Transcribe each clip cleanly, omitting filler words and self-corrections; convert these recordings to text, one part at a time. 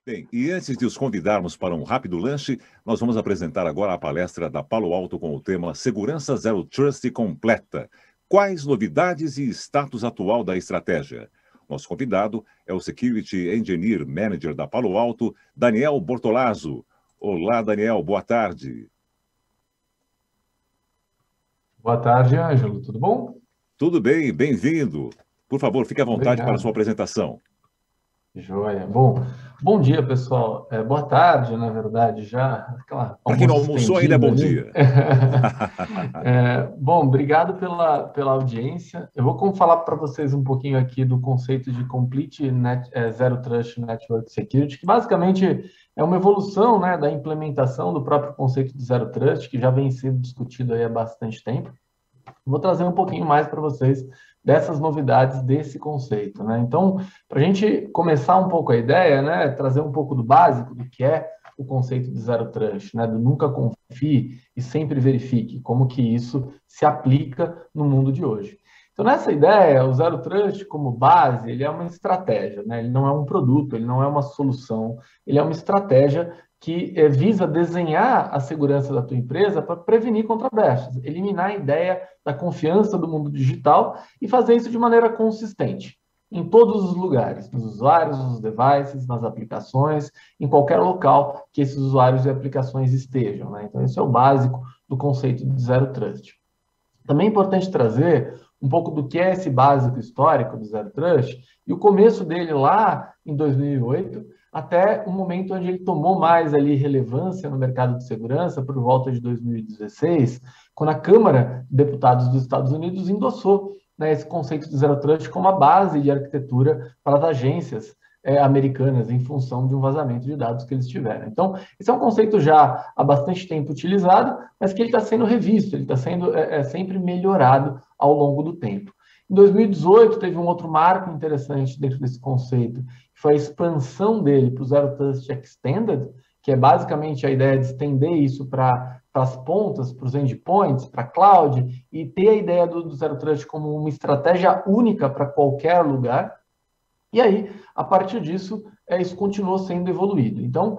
Bem, e antes de os convidarmos para um rápido lanche, nós vamos apresentar agora a palestra da Palo Alto com o tema Segurança Zero Trust completa. Quais novidades e status atual da estratégia? Nosso convidado é o Security Engineer Manager da Palo Alto, Daniel Bortolazzo. Olá, Daniel, boa tarde. Boa tarde, Ângelo. Tudo bom? Tudo bem, bem-vindo. Por favor, fique à vontade para a sua Obrigado. apresentação. Joia. Bom dia, pessoal. Boa tarde, na verdade, já. Aquela Para quem não almoço almoçou, ainda é estendido bom ali. dia. Bom, obrigado pela audiência. Eu vou falar para vocês um pouquinho aqui do conceito de Complete Zero Trust Network Security, que basicamente é uma evolução, né, da implementação do próprio conceito de Zero Trust, que já vem sendo discutido aí há bastante tempo. Vou trazer um pouquinho mais para vocês dessas novidades desse conceito, né? Então, para a gente começar um pouco a ideia, né, trazer um pouco do básico do que é o conceito de Zero Trust, né, do nunca confie e sempre verifique, como que isso se aplica no mundo de hoje. Então, nessa ideia, o Zero Trust como base, ele é uma estratégia, né? Ele não é um produto, ele não é uma solução, ele é uma estratégia que visa desenhar a segurança da tua empresa para prevenir contra brechas, eliminar a ideia da confiança do mundo digital e fazer isso de maneira consistente, em todos os lugares, nos usuários, nos devices, nas aplicações, em qualquer local que esses usuários e aplicações estejam, né? Então, esse é o básico do conceito de Zero Trust. Também é importante trazer um pouco do que é esse básico histórico do Zero Trust e o começo dele lá em 2008, até o momento onde ele tomou mais ali relevância no mercado de segurança, por volta de 2016, quando a Câmara de Deputados dos Estados Unidos endossou, né, esse conceito de Zero Trust como a base de arquitetura para as agências americanas, em função de um vazamento de dados que eles tiveram. Então, esse é um conceito já há bastante tempo utilizado, mas que ele está sendo revisto, ele está sendo sempre melhorado ao longo do tempo. Em 2018, teve um outro marco interessante dentro desse conceito, que foi a expansão dele para o Zero Trust Extended, que é basicamente a ideia de estender isso para as pontas, para os endpoints, para a cloud, e ter a ideia do Zero Trust como uma estratégia única para qualquer lugar. E aí, a partir disso, isso continuou sendo evoluído. Então,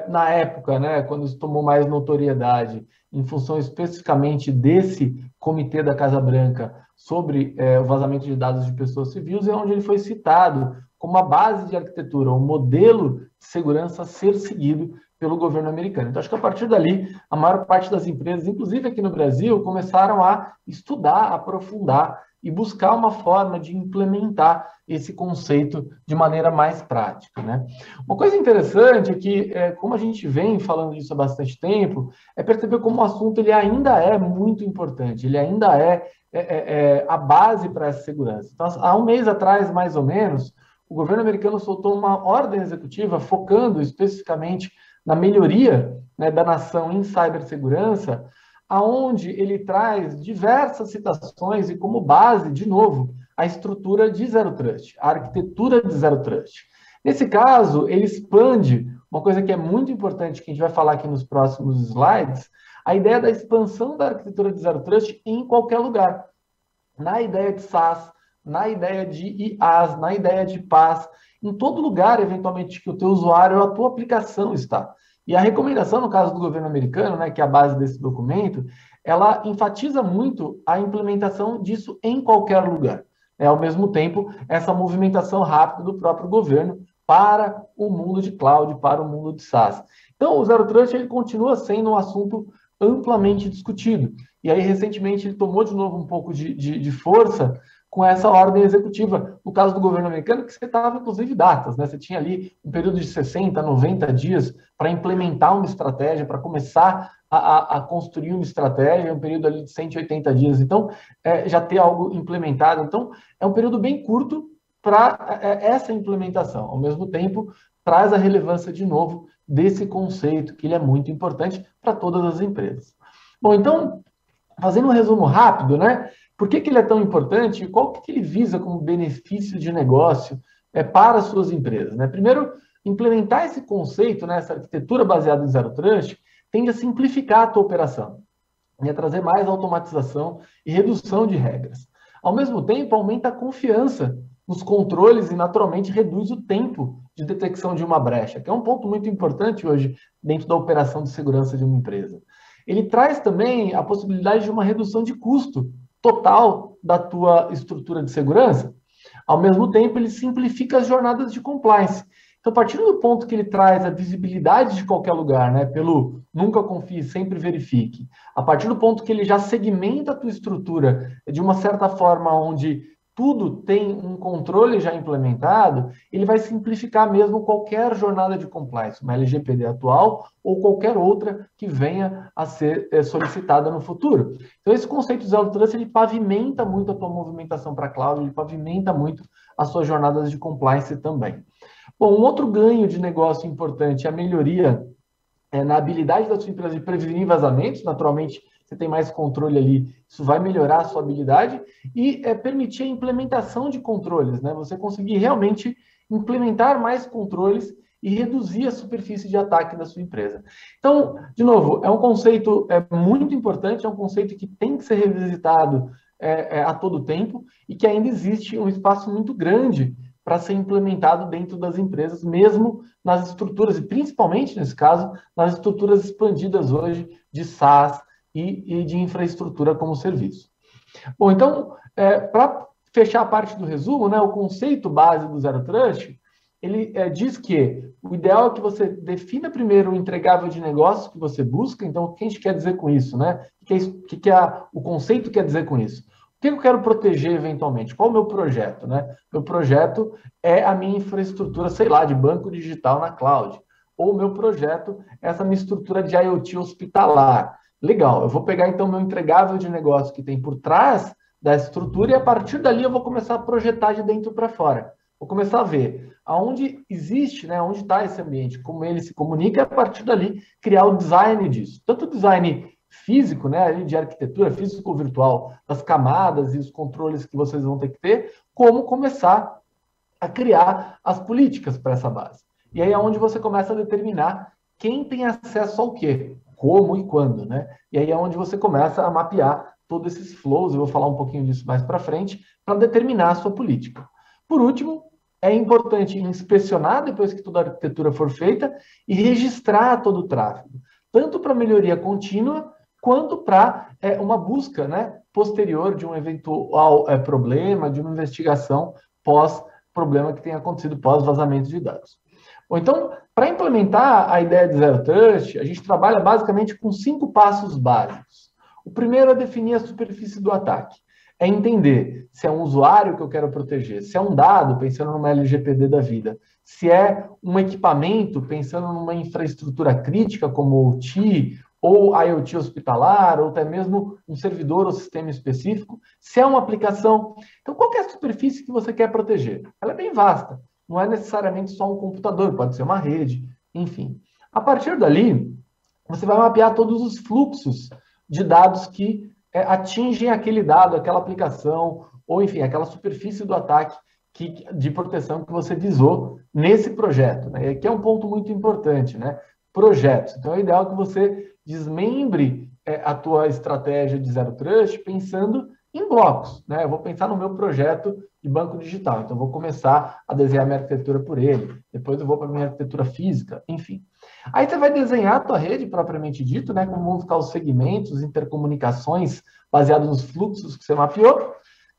na época, né, quando isso tomou mais notoriedade, em função especificamente desse comitê da Casa Branca sobre o vazamento de dados de pessoas civis, é onde ele foi citado como a base de arquitetura, um modelo de segurança a ser seguido pelo governo americano. Então, acho que a partir dali, a maior parte das empresas, inclusive aqui no Brasil, começaram a estudar, aprofundar e buscar uma forma de implementar esse conceito de maneira mais prática, né? Uma coisa interessante é que, como a gente vem falando disso há bastante tempo, é perceber como o assunto ele ainda é muito importante, ele ainda é a base para essa segurança. Então, há um mês atrás, mais ou menos, o governo americano soltou uma ordem executiva focando especificamente na melhoria, né, da nação em cibersegurança, aonde ele traz diversas citações e como base, de novo, a estrutura de Zero Trust, a arquitetura de Zero Trust. Nesse caso, ele expande uma coisa que é muito importante, que a gente vai falar aqui nos próximos slides, a ideia da expansão da arquitetura de Zero Trust em qualquer lugar. Na ideia de SaaS, na ideia de IaaS, na ideia de PaaS, em todo lugar, eventualmente, que o teu usuário ou a tua aplicação está. E a recomendação, no caso do governo americano, né, que é a base desse documento, ela enfatiza muito a implementação disso em qualquer lugar. Ao mesmo tempo, essa movimentação rápida do próprio governo para o mundo de cloud, para o mundo de SaaS. Então, o Zero Trust ele continua sendo um assunto amplamente discutido. E aí, recentemente, ele tomou de novo um pouco de força com essa ordem executiva, no caso do governo americano, que setava, inclusive, datas, né? Você tinha ali um período de 60, 90 dias para implementar uma estratégia, para começar a construir uma estratégia, um período ali de 180 dias. Então, já ter algo implementado. Então, é um período bem curto para essa implementação. Ao mesmo tempo, traz a relevância, de novo, desse conceito, que ele é muito importante para todas as empresas. Bom, então, fazendo um resumo rápido, né? Por que ele é tão importante e qual que ele visa como benefício de negócio para as suas empresas, né? Primeiro, implementar esse conceito, né, essa arquitetura baseada em Zero Trust, tende a simplificar a tua operação e a trazer mais automatização e redução de regras. Ao mesmo tempo, aumenta a confiança nos controles e, naturalmente, reduz o tempo de detecção de uma brecha, que é um ponto muito importante hoje dentro da operação de segurança de uma empresa. Ele traz também a possibilidade de uma redução de custo total da tua estrutura de segurança. Ao mesmo tempo, ele simplifica as jornadas de compliance. Então, partindo do ponto que ele traz a visibilidade de qualquer lugar, né, pelo nunca confie, sempre verifique, a partir do ponto que ele já segmenta a tua estrutura de uma certa forma onde tudo tem um controle já implementado, ele vai simplificar mesmo qualquer jornada de compliance, uma LGPD atual ou qualquer outra que venha a ser solicitada no futuro. Então, esse conceito de Zero Trust, ele pavimenta muito a tua movimentação para a cloud, ele pavimenta muito as suas jornadas de compliance também. Bom, um outro ganho de negócio importante é a melhoria na habilidade da sua empresa de prevenir vazamentos. Naturalmente, você tem mais controle ali, isso vai melhorar a sua habilidade e permitir a implementação de controles, né? Você conseguir realmente implementar mais controles e reduzir a superfície de ataque da sua empresa. Então, de novo, é um conceito muito importante, é um conceito que tem que ser revisitado a todo tempo e que ainda existe um espaço muito grande para ser implementado dentro das empresas, mesmo nas estruturas, e principalmente, nesse caso, nas estruturas expandidas hoje de SaaS e de infraestrutura como serviço. Bom, então, para fechar a parte do resumo, né, o conceito base do Zero Trust, ele diz que o ideal é que você defina primeiro o entregável de negócio que você busca. Então, o que a gente quer dizer com isso, né? O conceito quer dizer com isso? O que eu quero proteger eventualmente? Qual é o meu projeto, né? Meu projeto é a minha infraestrutura, sei lá, de banco digital na cloud. Ou o meu projeto é essa minha estrutura de IoT hospitalar. Legal, eu vou pegar então meu entregável de negócio que tem por trás da estrutura e a partir dali eu vou começar a projetar de dentro para fora. Vou começar a ver aonde existe, né, onde está esse ambiente, como ele se comunica, e a partir dali criar o design disso. Tanto o design físico, né, de arquitetura físico-virtual, das camadas e os controles que vocês vão ter que ter, como começar a criar as políticas para essa base. E aí é onde você começa a determinar quem tem acesso ao quê, como e quando, né? E aí é onde você começa a mapear todos esses flows, eu vou falar um pouquinho disso mais para frente, para determinar a sua política. Por último, é importante inspecionar depois que toda a arquitetura for feita e registrar todo o tráfego, tanto para melhoria contínua, quanto para uma busca, né, posterior de um eventual problema, de uma investigação pós-problema que tenha acontecido pós-vazamento de dados. Bom, então, para implementar a ideia de Zero Trust, a gente trabalha basicamente com 5 passos básicos. O primeiro é definir a superfície do ataque. É entender se é um usuário que eu quero proteger, se é um dado, pensando numa LGPD da vida, se é um equipamento, pensando numa infraestrutura crítica como o OT, ou IoT hospitalar, ou até mesmo um servidor ou sistema específico, se é uma aplicação. Então, qual é a superfície que você quer proteger? Ela é bem vasta, não é necessariamente só um computador, pode ser uma rede, enfim. A partir dali, você vai mapear todos os fluxos de dados que atingem aquele dado, aquela aplicação, ou enfim, aquela superfície do ataque de proteção que você visou nesse projeto, né? E aqui é um ponto muito importante, né? Projetos. Então, é ideal que você desmembre a tua estratégia de Zero Trust pensando em blocos, né? Eu vou pensar no meu projeto de banco digital, então eu vou começar a desenhar minha arquitetura por ele, depois eu vou para a minha arquitetura física, enfim. Aí você vai desenhar a tua rede propriamente dito, né? Como vão ficar os segmentos, intercomunicações baseados nos fluxos que você mapeou,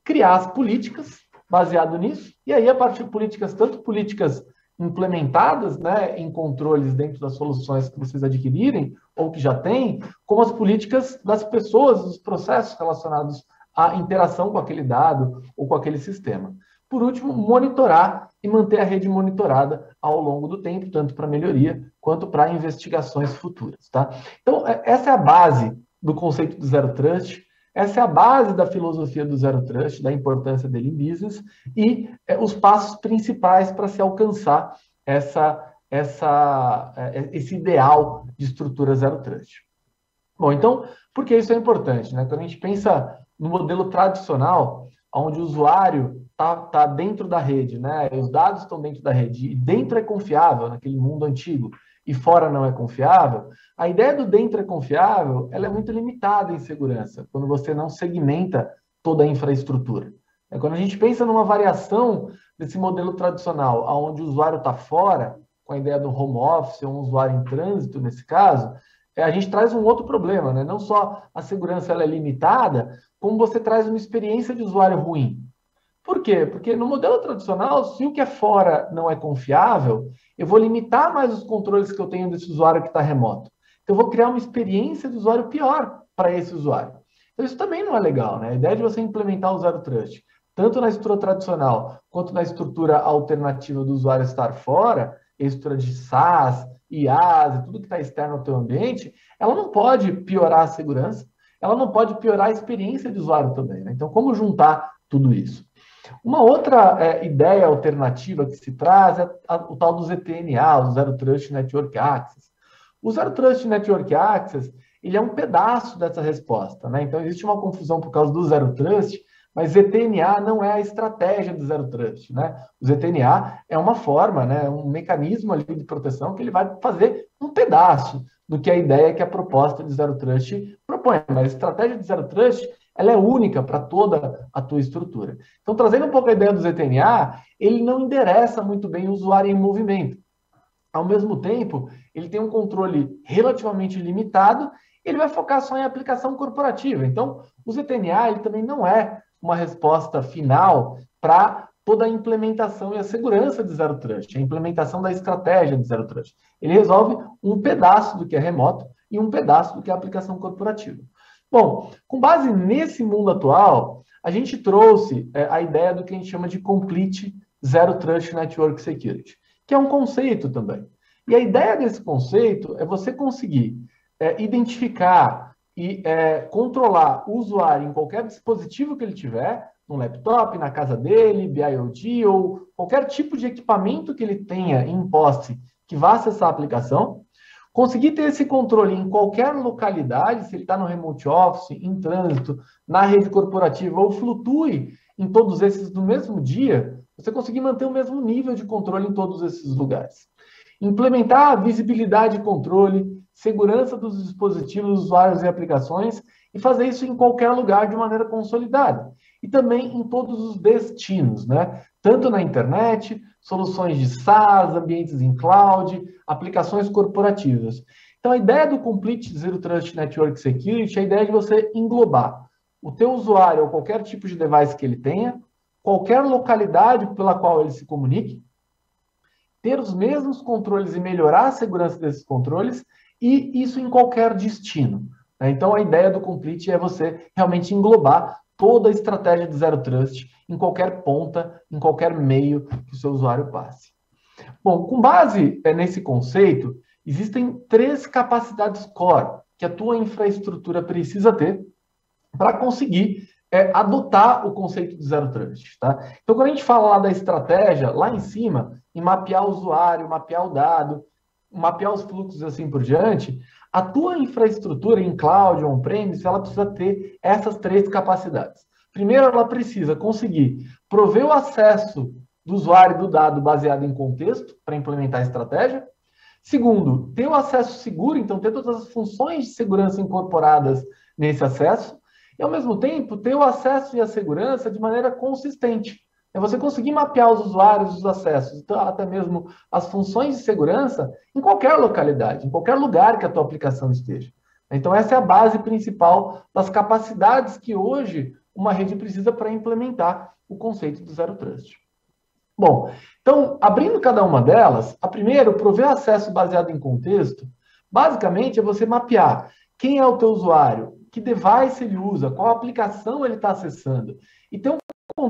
criar as políticas baseado nisso, e aí a partir de políticas, tanto políticas implementadas, né, em controles dentro das soluções que vocês adquirirem ou que já têm, como as políticas das pessoas, dos processos relacionados à interação com aquele dado ou com aquele sistema. Por último, monitorar e manter a rede monitorada ao longo do tempo, tanto para melhoria quanto para investigações futuras, tá? Então, essa é a base do conceito do Zero Trust, essa é a base da filosofia do Zero Trust, da importância dele em business e os passos principais para se alcançar esse ideal de estrutura Zero Trust. Bom, então, por que isso é importante, né? Quando a gente pensa no modelo tradicional, onde o usuário está dentro da rede, né? Os dados estão dentro da rede, e dentro é confiável, naquele mundo antigo, e fora não é confiável, a ideia do dentro é confiável, ela é muito limitada em segurança, quando você não segmenta toda a infraestrutura. Quando a gente pensa numa variação desse modelo tradicional, onde o usuário está fora, com a ideia do home office, ou um usuário em trânsito, nesse caso, a gente traz um outro problema, né? Não só a segurança ela é limitada, como você traz uma experiência de usuário ruim. Por quê? Porque no modelo tradicional, se o que é fora não é confiável, eu vou limitar mais os controles que eu tenho desse usuário que está remoto. Então, eu vou criar uma experiência de usuário pior para esse usuário. Então, isso também não é legal, né? A ideia de você implementar o Zero Trust, tanto na estrutura tradicional, quanto na estrutura alternativa do usuário estar fora, estrutura de SaaS, IaaS e tudo que está externo ao teu ambiente, ela não pode piorar a segurança, ela não pode piorar a experiência de usuário também, né? Então, como juntar tudo isso? Uma outra ideia alternativa que se traz é o tal do ZTNA, o Zero Trust Network Access. O Zero Trust Network Access, ele é um pedaço dessa resposta, né? Então, existe uma confusão por causa do Zero Trust, mas ZTNA não é a estratégia do Zero Trust, né? O ZTNA é uma forma, né, um mecanismo ali de proteção que ele vai fazer um pedaço do que a ideia que a proposta de Zero Trust propõe. Mas a estratégia de Zero Trust ela é única para toda a tua estrutura. Então, trazendo um pouco a ideia do ZTNA, ele não endereça muito bem o usuário em movimento. Ao mesmo tempo, ele tem um controle relativamente limitado, ele vai focar só em aplicação corporativa. Então, o ZTNA ele também não é uma resposta final para toda a implementação e a segurança de Zero Trust, a implementação da estratégia de Zero Trust. Ele resolve um pedaço do que é remoto e um pedaço do que é aplicação corporativa. Bom, com base nesse mundo atual, a gente trouxe a ideia do que a gente chama de Complete Zero Trust Network Security, que é um conceito também. E a ideia desse conceito é você conseguir identificar e controlar o usuário em qualquer dispositivo que ele tiver, no laptop, na casa dele, BIOD ou qualquer tipo de equipamento que ele tenha em posse que vá acessar a aplicação, conseguir ter esse controle em qualquer localidade, se ele está no remote office, em trânsito, na rede corporativa, ou flutue em todos esses no mesmo dia, você conseguir manter o mesmo nível de controle em todos esses lugares. Implementar a visibilidade e controle, segurança dos dispositivos, usuários e aplicações, e fazer isso em qualquer lugar de maneira consolidada. E também em todos os destinos, né? Tanto na internet, soluções de SaaS, ambientes em cloud, aplicações corporativas. Então, a ideia do Complete Zero Trust Network Security é a ideia de você englobar o teu usuário ou qualquer tipo de device que ele tenha, qualquer localidade pela qual ele se comunique, ter os mesmos controles e melhorar a segurança desses controles, e isso em qualquer destino. Então, a ideia do Complete é você realmente englobar toda a estratégia de Zero Trust em qualquer ponta, em qualquer meio que o seu usuário passe. Bom, com base nesse conceito, existem 3 capacidades core que a tua infraestrutura precisa ter para conseguir adotar o conceito de Zero Trust. Tá? Então, quando a gente fala lá da estratégia, lá em cima, em mapear o usuário, mapear o dado, mapear os fluxos e assim por diante, a tua infraestrutura em cloud, on-premise, ela precisa ter essas 3 capacidades. Primeiro, ela precisa conseguir prover o acesso do usuário e do dado baseado em contexto para implementar a estratégia. Segundo, ter o acesso seguro, então ter todas as funções de segurança incorporadas nesse acesso. E, ao mesmo tempo, ter o acesso e a segurança de maneira consistente. É você conseguir mapear os usuários, os acessos, então, até mesmo as funções de segurança em qualquer localidade, em qualquer lugar que a tua aplicação esteja. Então, essa é a base principal das capacidades que hoje uma rede precisa para implementar o conceito do Zero Trust. Bom, então, abrindo cada uma delas, a primeira, prover acesso baseado em contexto, basicamente é você mapear quem é o teu usuário, que device ele usa, qual aplicação ele está acessando, e ter um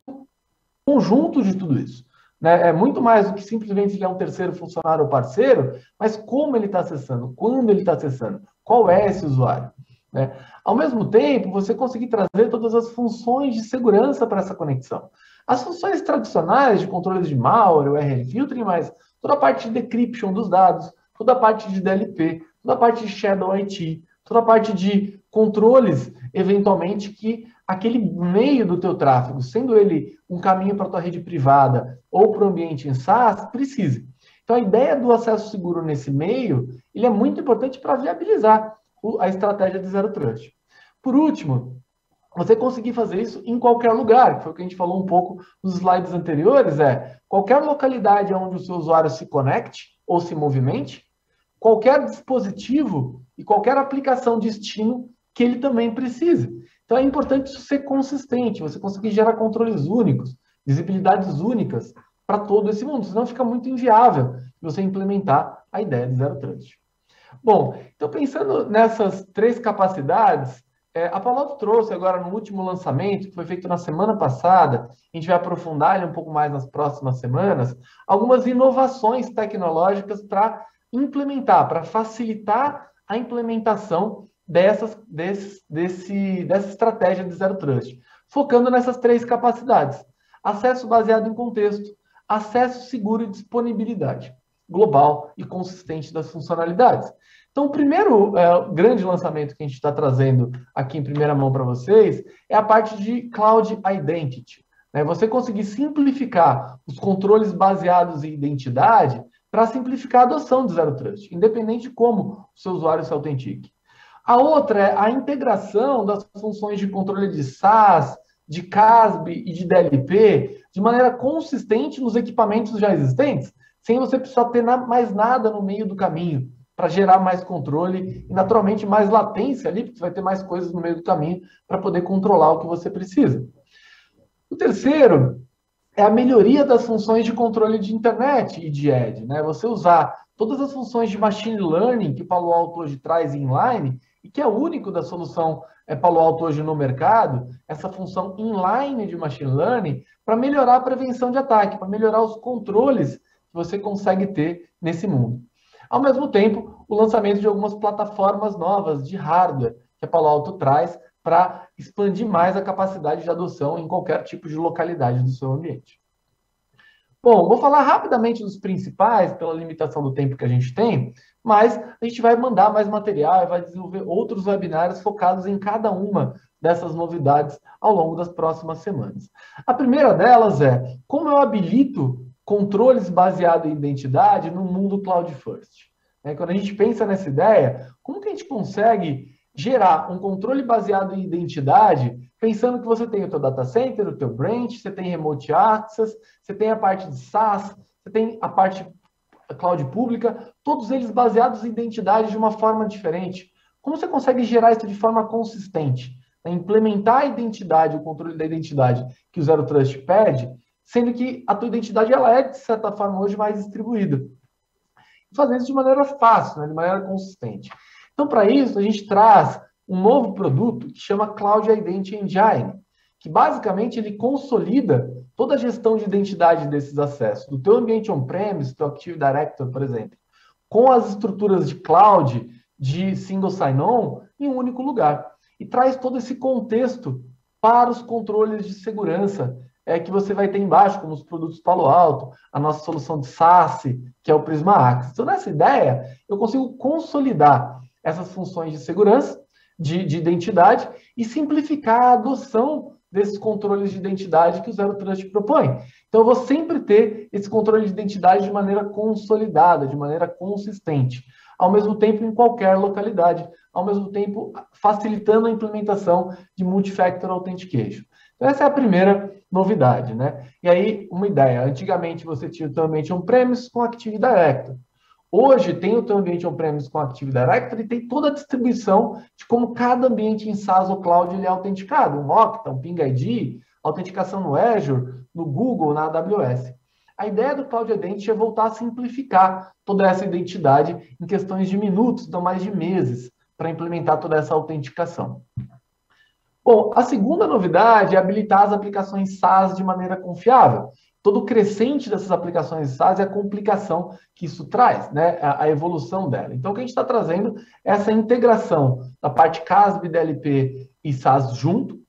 conjunto de tudo isso. Né? É muito mais do que simplesmente ele é um terceiro funcionário ou parceiro, mas como ele está acessando, quando ele está acessando, qual é esse usuário. Né? Ao mesmo tempo, você conseguir trazer todas as funções de segurança para essa conexão. As funções tradicionais de controle de malware, URL filtering, mas toda a parte de decryption dos dados, toda a parte de DLP, toda a parte de Shadow IT, toda a parte de controles, eventualmente, que aquele meio do teu tráfego, sendo ele um caminho para a tua rede privada ou para o ambiente em SaaS, precise. Então, a ideia do acesso seguro nesse meio, ele é muito importante para viabilizar a estratégia de Zero Trust. Por último, você conseguir fazer isso em qualquer lugar, que foi o que a gente falou um pouco nos slides anteriores, qualquer localidade onde o seu usuário se conecte ou se movimente, qualquer dispositivo e qualquer aplicação destino que ele também precise. Então é importante isso ser consistente, você conseguir gerar controles únicos, visibilidades únicas para todo esse mundo, senão fica muito inviável você implementar a ideia de Zero Trust. Bom, então pensando nessas 3 capacidades, a Palo Alto trouxe agora no último lançamento, que foi feito na semana passada, a gente vai aprofundar ele um pouco mais nas próximas semanas, algumas inovações tecnológicas para implementar, para facilitar a implementação dessa estratégia de Zero Trust, focando nessas 3 capacidades: acesso baseado em contexto, acesso seguro e disponibilidade global e consistente das funcionalidades. Então, o primeiro grande lançamento que a gente está trazendo aqui em primeira mão para vocês é a parte de Cloud Identity. Você conseguir simplificar os controles baseados em identidade para simplificar a adoção de Zero Trust, independente de como o seu usuário se autentique. A outra é a integração das funções de controle de SaaS, de CASB e de DLP de maneira consistente nos equipamentos já existentes, sem você precisar ter mais nada no meio do caminho, para gerar mais controle e, naturalmente, mais latência ali, porque você vai ter mais coisas no meio do caminho para poder controlar o que você precisa. O terceiro é a melhoria das funções de controle de internet e de edge, Você usar todas as funções de machine learning que Palo Alto hoje traz inline, e que é o único da solução Palo Alto hoje no mercado, essa função inline de machine learning, para melhorar a prevenção de ataque, para melhorar os controles que você consegue ter nesse mundo. Ao mesmo tempo, o lançamento de algumas plataformas novas de hardware que a Palo Alto traz para expandir mais a capacidade de adoção em qualquer tipo de localidade do seu ambiente. Bom, vou falar rapidamente dos principais, pela limitação do tempo que a gente tem, mas a gente vai mandar mais material e vai desenvolver outros webinários focados em cada uma dessas novidades ao longo das próximas semanas. A primeira delas é como eu habilito controles baseados em identidade no mundo Cloud First. Quando a gente pensa nessa ideia, como que a gente consegue gerar um controle baseado em identidade, pensando que você tem o teu data center, o teu branch, você tem remote access, você tem a parte de SaaS, você tem a parte cloud pública, todos eles baseados em identidade de uma forma diferente. Como você consegue gerar isso de forma consistente? Implementar a identidade, o controle da identidade que o Zero Trust pede, sendo que a tua identidade ela é, de certa forma, hoje mais distribuída. Fazer isso de maneira fácil, de maneira consistente. Então, para isso, a gente traz um novo produto que chama Cloud Identity Engine, que basicamente ele consolida toda a gestão de identidade desses acessos, do teu ambiente on-premise, do teu Active Directory, por exemplo, com as estruturas de cloud, de single sign-on, em um único lugar. E traz todo esse contexto para os controles de segurança que você vai ter embaixo, como os produtos Palo Alto, a nossa solução de SaaS, que é o Prisma Access. Então, nessa ideia, eu consigo consolidar essas funções de segurança, de identidade, e simplificar a adoção desses controles de identidade que o Zero Trust propõe. Então, eu vou sempre ter esse controle de identidade de maneira consolidada, de maneira consistente, ao mesmo tempo em qualquer localidade, ao mesmo tempo facilitando a implementação de Multi-Factor Authentication. Então, essa é a primeira novidade, E aí, uma ideia. Antigamente, você tinha o teu ambiente on-premise com Active Directory. Hoje, tem o teu ambiente on-premise com Active Directory e tem toda a distribuição de como cada ambiente em SaaS ou Cloud ele é autenticado. Um Okta, um Ping ID, autenticação no Azure, no Google, na AWS. A ideia do Cloud Identity é voltar a simplificar toda essa identidade em questões de minutos, não mais de meses, para implementar toda essa autenticação. Bom, a segunda novidade é habilitar as aplicações SaaS de maneira confiável. Todo o crescente dessas aplicações SaaS é a complicação que isso traz, a evolução dela. Então, o que a gente está trazendo é essa integração da parte CASB, DLP e SaaS junto,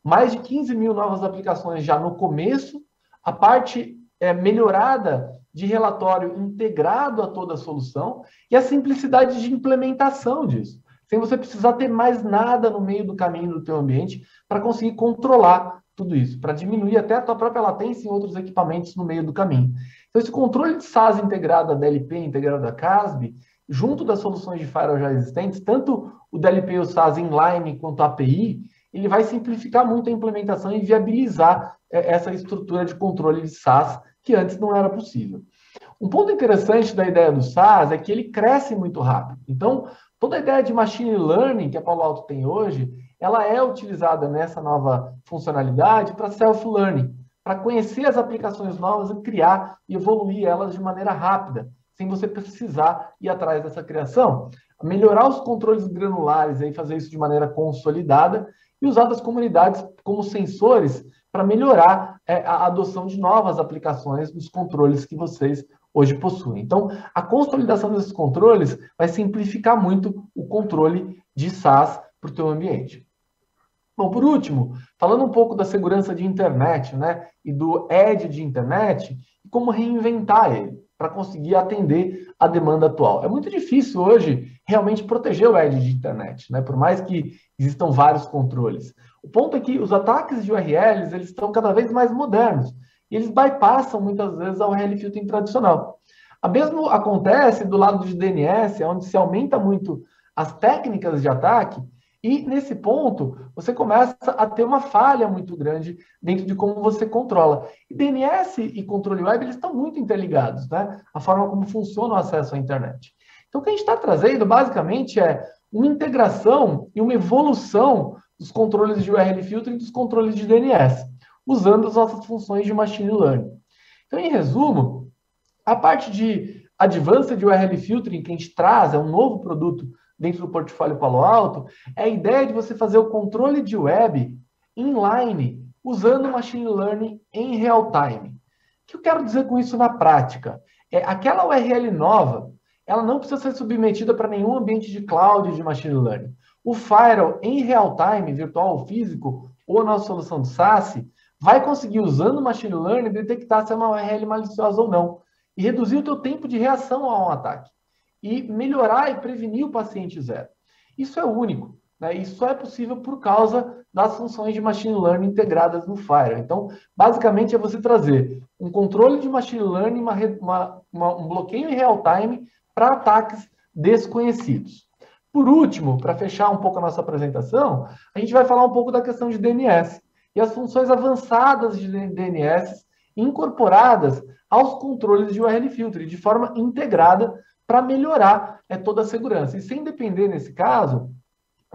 mais de 15 mil novas aplicações já no começo, a parte melhorada de relatório integrado a toda a solução e a simplicidade de implementação disso, sem você precisar ter mais nada no meio do caminho do teu ambiente para conseguir controlar tudo isso, para diminuir até a tua própria latência em outros equipamentos no meio do caminho. Então, esse controle de SaaS integrado a DLP, integrado a CASB, junto das soluções de firewall já existentes, tanto o DLP e o SaaS inline quanto a API, ele vai simplificar muito a implementação e viabilizar essa estrutura de controle de SaaS que antes não era possível. Um ponto interessante da ideia do SaaS é que ele cresce muito rápido. Então, toda a ideia de machine learning que a Palo Alto tem hoje, ela é utilizada nessa nova funcionalidade para self-learning, para conhecer as aplicações novas e criar e evoluir elas de maneira rápida, sem você precisar ir atrás dessa criação. Melhorar os controles granulares e fazer isso de maneira consolidada e usar das comunidades como sensores para melhorar a adoção de novas aplicações dos controles que vocês hoje possuem. Então, a consolidação desses controles vai simplificar muito o controle de SaaS para o teu ambiente. Bom, por último, falando um pouco da segurança de internet, né, e do edge de internet, e como reinventar ele para conseguir atender a demanda atual. É muito difícil hoje realmente proteger o edge de internet, né, por mais que existam vários controles. O ponto é que os ataques de URLs eles estão cada vez mais modernos e eles bypassam muitas vezes a URL filtering tradicional. A mesmo acontece do lado de DNS, onde se aumenta muito as técnicas de ataque. E, nesse ponto, você começa a ter uma falha muito grande dentro de como você controla. E DNS e controle web, eles estão muito interligados, né? A forma como funciona o acesso à internet. Então, o que a gente está trazendo, basicamente, é uma integração e uma evolução dos controles de URL filtering e dos controles de DNS, usando as nossas funções de machine learning. Então, em resumo, a parte de advanced URL filtering que a gente traz, é um novo produto dentro do portfólio Palo Alto, é a ideia de você fazer o controle de web inline, usando machine learning em real time. O que eu quero dizer com isso na prática? Aquela URL nova, ela não precisa ser submetida para nenhum ambiente de cloud de machine learning. O firewall em real time, virtual ou físico, ou a nossa solução de SaaS, vai conseguir, usando machine learning, detectar se é uma URL maliciosa ou não, e reduzir o teu tempo de reação a um ataque. E melhorar e prevenir o paciente zero. Isso é único, né? Isso só é possível por causa das funções de machine learning integradas no Firewall. Então, basicamente, é você trazer um controle de machine learning, um bloqueio em real time para ataques desconhecidos. Por último, para fechar um pouco a nossa apresentação, a gente vai falar um pouco da questão de DNS e as funções avançadas de DNS incorporadas aos controles de URL filtering de forma integrada para melhorar toda a segurança. E sem depender, nesse caso,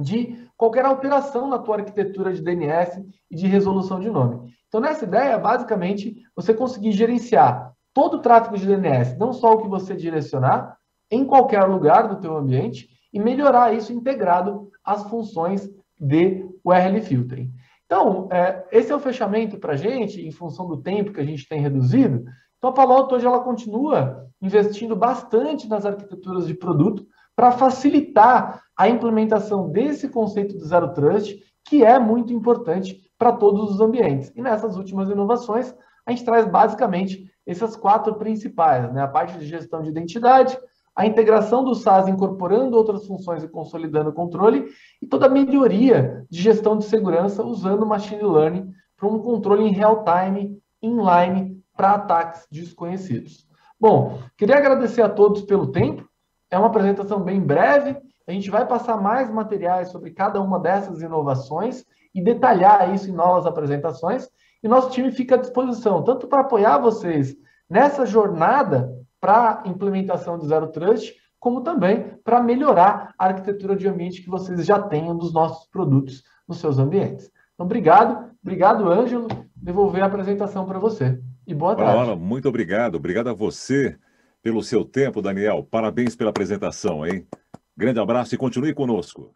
de qualquer alteração na tua arquitetura de DNS e de resolução de nome. Então, nessa ideia, basicamente, você conseguir gerenciar todo o tráfego de DNS, não só o que você direcionar, em qualquer lugar do teu ambiente, e melhorar isso integrado às funções de URL filtering. Então, esse é o fechamento para a gente, em função do tempo que a gente tem reduzido. Então, a Palo Alto hoje ela continua investindo bastante nas arquiteturas de produto para facilitar a implementação desse conceito do Zero Trust, que é muito importante para todos os ambientes. E nessas últimas inovações, a gente traz basicamente essas 4 principais, né? A parte de gestão de identidade, a integração do SaaS incorporando outras funções e consolidando o controle, e toda a melhoria de gestão de segurança usando machine learning para um controle em real time, inline, para ataques desconhecidos. Bom, queria agradecer a todos pelo tempo. É uma apresentação bem breve. A gente vai passar mais materiais sobre cada uma dessas inovações e detalhar isso em novas apresentações. E nosso time fica à disposição, tanto para apoiar vocês nessa jornada para a implementação do Zero Trust, como também para melhorar a arquitetura de ambiente que vocês já tenham dos nossos produtos nos seus ambientes. Então, obrigado, Ângelo. Devolver a apresentação para você. E boa tarde. Muito obrigado. Obrigado a você pelo seu tempo, Daniel. Parabéns pela apresentação, hein? Grande abraço e continue conosco.